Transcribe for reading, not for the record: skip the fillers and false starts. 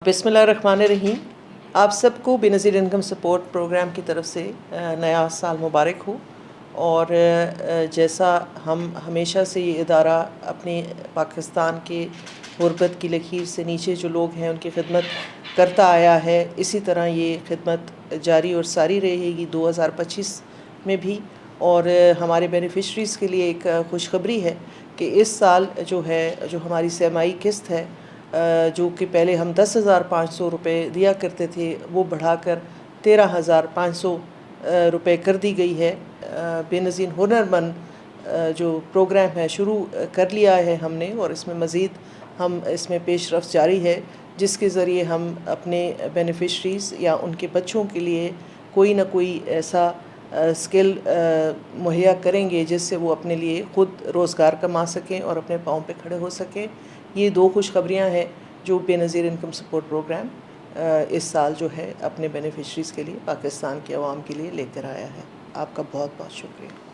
बिस्मिल्लाहिर्रहमानिर्रहीम। आप सबको बेनज़ीर इनकम सपोर्ट प्रोग्राम की तरफ से नया साल मुबारक हो। और जैसा हम हमेशा से ये इदारा अपने पाकिस्तान के गुरबत की लकीर से नीचे जो लोग हैं उनकी खिदमत करता आया है, इसी तरह ये खिदमत जारी और सारी रहेगी 2025 में भी। और हमारे बेनिफिशरीज़ के लिए एक खुशखबरी है कि इस साल जो है, जो हमारी सेमाई किस्त है, जो कि पहले हम 10,500 रुपये दिया करते थे, वो बढ़ाकर 13,500 रुपये कर दी गई है। बेनज़ीर हुनरमंद जो प्रोग्राम है शुरू कर लिया है हमने, और इसमें मज़ीद हम इसमें पेशरफ़्त जारी है, जिसके ज़रिए हम अपने बेनिफिशरीज़ या उनके बच्चों के लिए कोई ना कोई ऐसा स्किल मुहैया करेंगे जिससे वो अपने लिए ख़ुद रोज़गार कमा सकें और अपने पाँव पे खड़े हो सकें। ये दो खुशखबरियाँ हैं जो बेनज़ीर इनकम सपोर्ट प्रोग्राम इस साल जो है अपने बेनिफिशरीज़ के लिए, पाकिस्तान के अवाम के लिए लेकर आया है। आपका बहुत बहुत शुक्रिया।